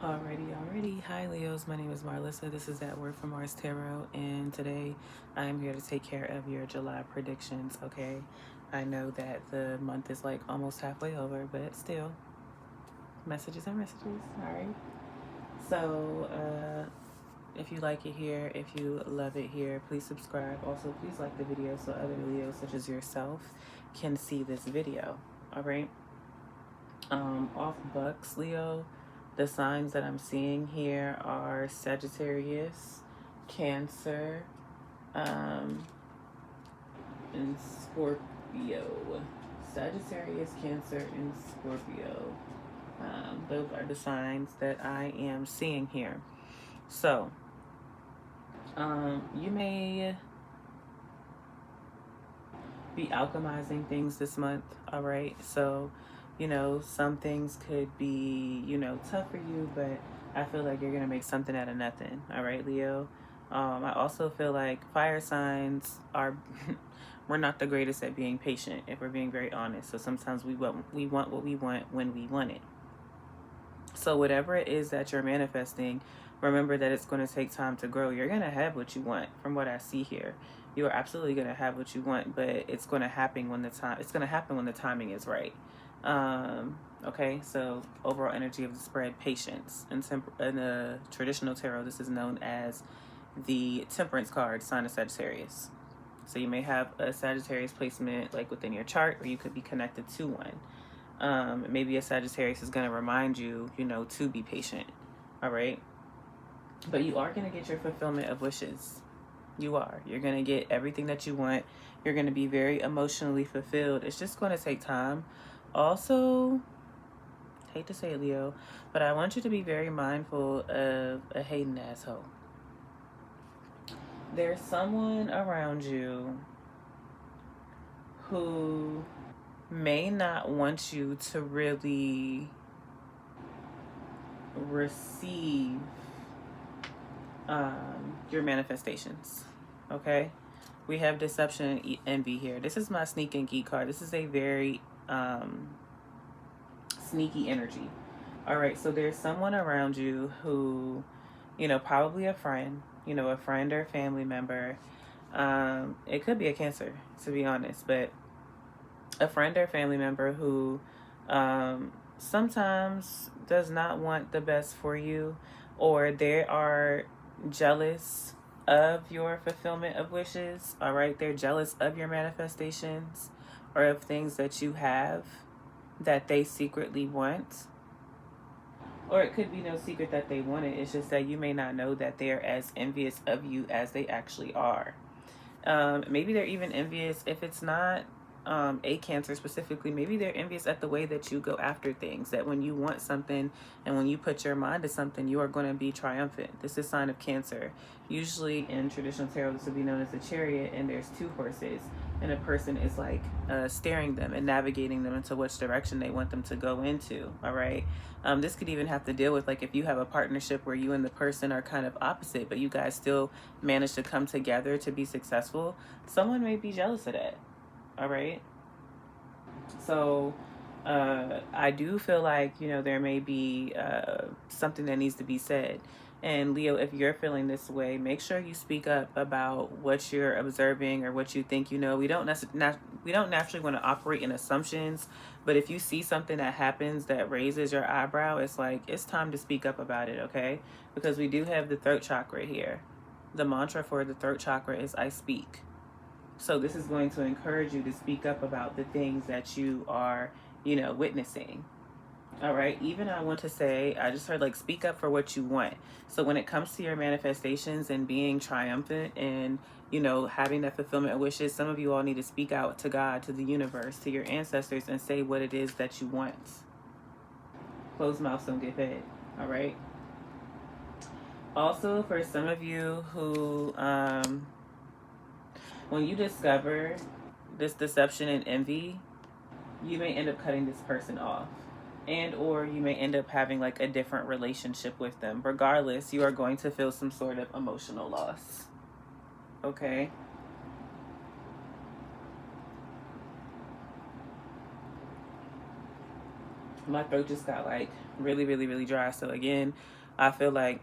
Alrighty. Hi, Leos. My name is Marlissa. This is That Word from Mars Tarot, and today I am here to take care of your July predictions. Okay, I know that the month is like almost halfway over, but still, messages are messages. All right. So, if you like it here, if you love it here, please subscribe. Also, please like the video so other Leos, such as yourself, can see this video. All right. Off bucks, Leo. The signs that I'm seeing here are Sagittarius, Cancer, and Scorpio. Sagittarius, Cancer, and Scorpio. Those are the signs that I am seeing here. So, you may be alchemizing things this month, all right? So, some things could be, tough for you, but I feel like you're going to make something out of nothing, all right, Leo? I also feel like fire signs are, we're not the greatest at being patient, if we're being very honest. So sometimes we want what we want when we want it. So whatever it is that you're manifesting, remember that it's going to take time to grow. You're going to have what you want from what I see here. You are absolutely going to have what you want, but it's going to happen when the timing is right. Okay, so overall energy of the spread, patience. In the traditional tarot, this is known as the Temperance card, sign of Sagittarius. So you may have a Sagittarius placement like within your chart, or you could be connected to one. Maybe a Sagittarius is going to remind you, to be patient. All right. But you are going to get your fulfillment of wishes. You are. You're going to get everything that you want. You're going to be very emotionally fulfilled. It's just going to take time. Also, hate to say it, Leo, but I want you to be very mindful of a hating asshole. There's someone around you who may not want you to really receive your manifestations. Okay, we have deception and envy here. This is my sneak and geek card. This is a very sneaky energy. All right, so there's someone around you who, probably a friend, a friend or a family member. It could be a Cancer, to be honest, but a friend or family member who sometimes does not want the best for you, or they are jealous of your fulfillment of wishes. All right, they're jealous of your manifestations or of things that you have that they secretly want. Or it could be no secret that they want it. It's just that you may not know that they're as envious of you as they actually are. Maybe they're even envious if it's not a Cancer specifically. Maybe they're envious at the way that you go after things, that when you want something and when you put your mind to something, you are going to be triumphant. This is a sign of Cancer. Usually in traditional tarot, this would be known as a chariot, and there's two horses, and a person is like steering them and navigating them into which direction they want them to go into. All right. This could even have to deal with like if you have a partnership where you and the person are kind of opposite, but you guys still manage to come together to be successful. Someone may be jealous of that. All right. So I do feel like, there may be something that needs to be said. And Leo, if you're feeling this way, make sure you speak up about what you're observing or what you think. We don't naturally want to operate in assumptions, but if you see something that happens that raises your eyebrow, it's like it's time to speak up about it, okay? Because we do have the throat chakra here. The mantra for the throat chakra is I speak. So this is going to encourage you to speak up about the things that you are, witnessing. All right. Even I want to say, I just heard like speak up for what you want. So when it comes to your manifestations and being triumphant and, having that fulfillment of wishes, some of you all need to speak out to God, to the universe, to your ancestors, and say what it is that you want. Closed mouths don't get fed. All right. Also, for some of you who, when you discover this deception and envy, you may end up cutting this person off, and or you may end up having like a different relationship with them. Regardless, you are going to feel some sort of emotional loss. Okay. My throat just got like really, really, really dry. So again, I feel like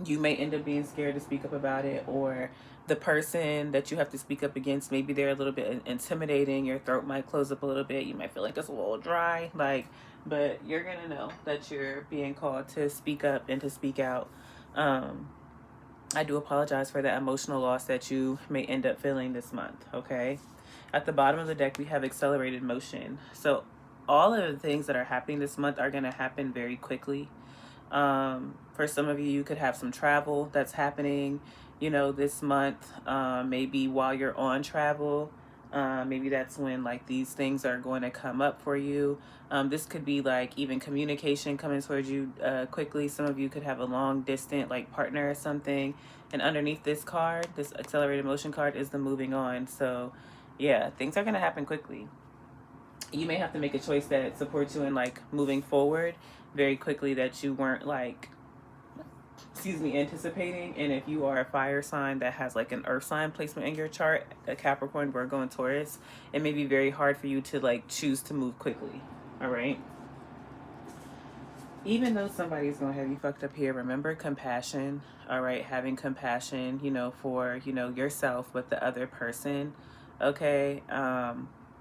you may end up being scared to speak up about it, or the person that you have to speak up against, maybe they're a little bit intimidating. Your throat might close up a little bit. You might feel like it's a little dry, like, but you're gonna know that you're being called to speak up and to speak out. I do apologize for that emotional loss that you may end up feeling this month. Okay, at the bottom of the deck we have accelerated motion. So all of the things that are happening this month are going to happen very quickly. For some of you, you could have some travel that's happening, this month. Maybe while you're on travel, maybe that's when like these things are going to come up for you. This could be like even communication coming towards you quickly. Some of you could have a long distant like partner or something. And underneath this card, this accelerated motion card, is the moving on. So yeah, things are going to happen quickly. You may have to make a choice that supports you in like moving forward very quickly that you weren't like, anticipating. And if you are a fire sign that has like an earth sign placement in your chart, a Capricorn, Virgo, and Taurus, it may be very hard for you to like choose to move quickly. All right. Even though somebody's gonna have you fucked up here, remember compassion. All right, having compassion, for yourself, but the other person. Okay.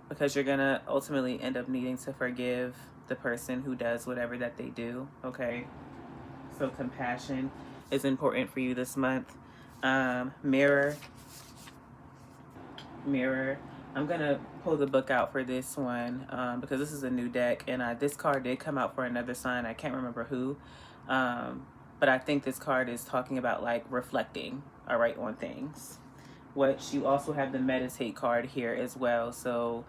Because you're gonna ultimately end up needing to forgive the person who does whatever that they do. Okay. So compassion is important for you this month. Mirror. I'm gonna pull the book out for this one because this is a new deck, and this card did come out for another sign. I can't remember who, but I think this card is talking about like reflecting, all right, on things. What you also have the meditate card here as well. So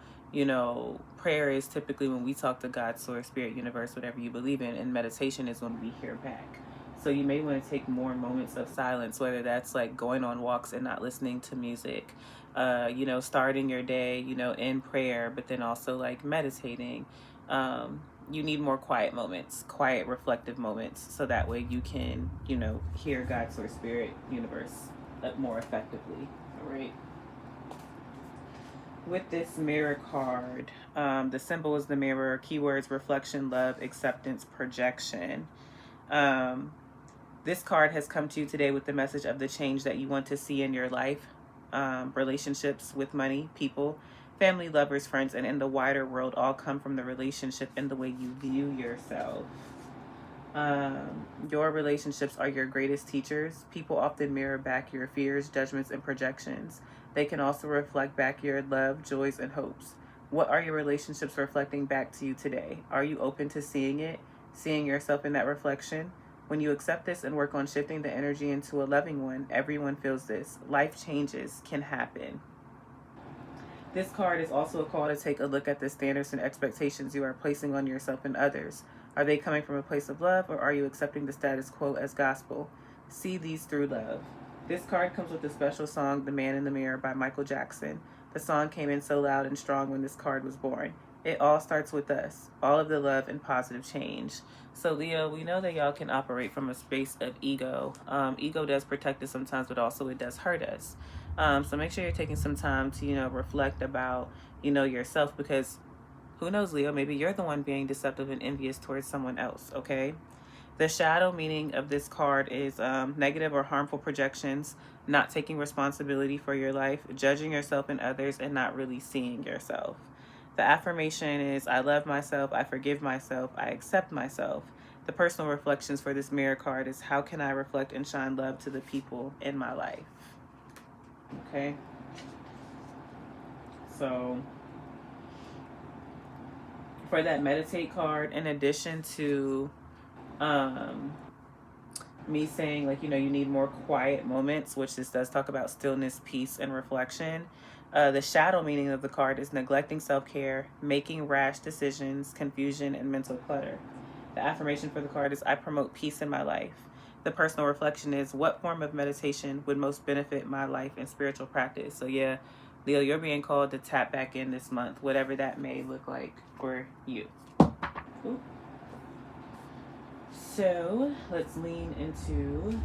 prayer is typically when we talk to God, source, spirit, universe, whatever you believe in, and meditation is when we hear back. So you may want to take more moments of silence, whether that's like going on walks and not listening to music, starting your day, in prayer, but then also like meditating. You need more quiet moments, quiet reflective moments, so that way you can, hear God, source, spirit, universe more effectively. All right. With this mirror card, the symbol is the mirror. Keywords: reflection, love, acceptance, projection. This card has come to you today with the message of the change that you want to see in your life, relationships with money, people, family, lovers, friends, and in the wider world all come from the relationship and the way you view yourself. Your relationships are your greatest teachers. People often mirror back your fears, judgments, and projections. They can also reflect back your love, joys, and hopes. What are your relationships reflecting back to you today? Are you open to seeing it, seeing yourself in that reflection? When you accept this and work on shifting the energy into a loving one, everyone feels this. Life changes can happen. This card is also a call to take a look at the standards and expectations you are placing on yourself and others. Are they coming from a place of love, or are you accepting the status quo as gospel? See these through love. This card comes with the special song, The Man in the Mirror by Michael Jackson. The song came in so loud and strong when this card was born. It all starts with us, all of the love and positive change. So Leo, we know that y'all can operate from a space of ego. Ego does protect us sometimes, but also it does hurt us. So make sure you're taking some time to, reflect about, yourself, because who knows, Leo, maybe you're the one being deceptive and envious towards someone else, okay? The shadow meaning of this card is negative or harmful projections, not taking responsibility for your life, judging yourself and others, and not really seeing yourself. The affirmation is, I love myself, I forgive myself, I accept myself. The personal reflections for this mirror card is, how can I reflect and shine love to the people in my life? Okay. So for that meditate card, in addition to me saying like, you need more quiet moments, which this does talk about stillness, peace, and reflection. The shadow meaning of the card is neglecting self-care, making rash decisions, confusion, and mental clutter. The affirmation for the card is, I promote peace in my life. The personal reflection is, what form of meditation would most benefit my life and spiritual practice? So yeah, Leo, you're being called to tap back in this month, whatever that may look like for you. Ooh. So let's lean into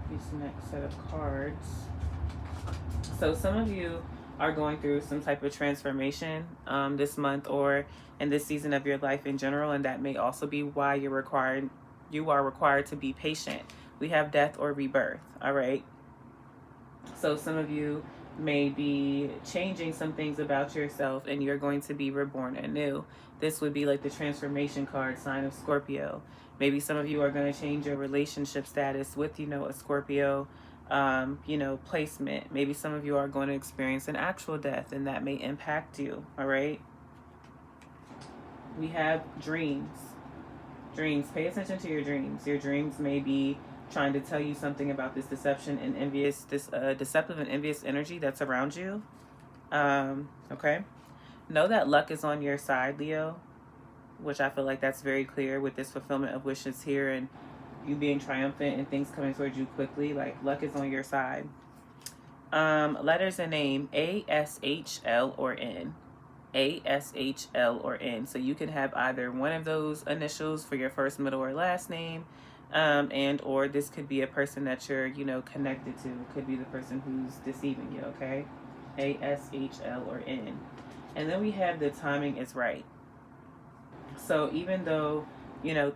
this next set of cards. So some of you are going through some type of transformation this month or in this season of your life in general, and that may also be why you are required to be patient. We have death or rebirth, all right? So some of you may be changing some things about yourself and you're going to be reborn anew. This would be like the transformation card, sign of Scorpio. Maybe some of you are going to change your relationship status with, a Scorpio, placement. Maybe some of you are going to experience an actual death and that may impact you, all right? We have dreams. Dreams. Pay attention to your dreams. Your dreams may be trying to tell you something about this deception and deceptive and envious energy that's around you. Okay. Know that luck is on your side, Leo, which I feel like that's very clear with this fulfillment of wishes here and you being triumphant and things coming towards you quickly. Like, luck is on your side. Letters and name: A, S, H, L, or N. A, S, H, L, or N. So you can have either one of those initials for your first, middle, or last name. And or this could be a person that you're, connected to. It could be the person who's deceiving you, okay? A, S, H, L, or N. And then we have the timing is right. So even though,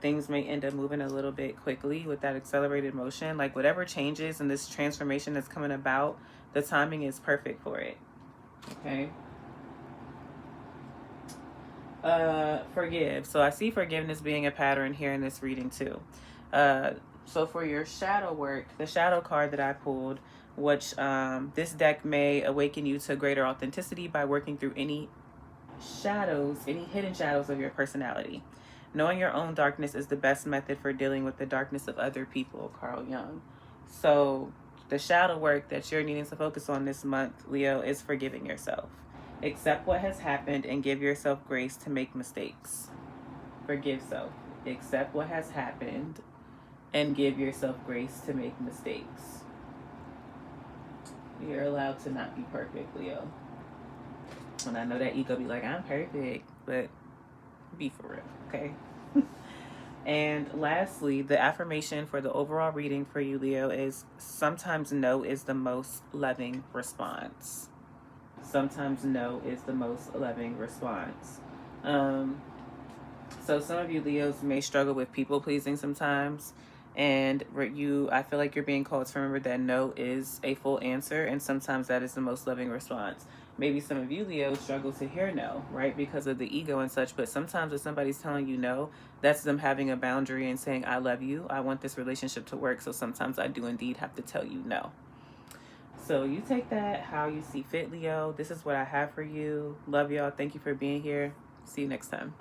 things may end up moving a little bit quickly with that accelerated motion, like whatever changes in this transformation that's coming about, the timing is perfect for it, okay? Forgive. So I see forgiveness being a pattern here in this reading too. So for your shadow work, the shadow card that I pulled, which this deck may awaken you to greater authenticity by working through any hidden shadows of your personality. Knowing your own darkness is the best method for dealing with the darkness of other people, Carl Jung. So the shadow work that you're needing to focus on this month, Leo, is forgiving yourself. Accept what has happened and give yourself grace to make mistakes. Forgive self. Accept what has happened and give yourself grace to make mistakes. You're allowed to not be perfect, Leo. And I know that ego be like, I'm perfect, but be for real, okay? And lastly, the affirmation for the overall reading for you, Leo, is sometimes no is the most loving response. Sometimes no is the most loving response. So some of you Leos may struggle with people pleasing sometimes, and I feel like you're being called to remember that no is a full answer, and sometimes that is the most loving response. Maybe some of you Leos struggle to hear no, right, because of the ego and such, but sometimes if somebody's telling you no, that's them having a boundary and saying, I love you, I want this relationship to work, so sometimes I do indeed have to tell you no. So you take that how you see fit, Leo. This is what I have for you. Love y'all. Thank you for being here. See you next time.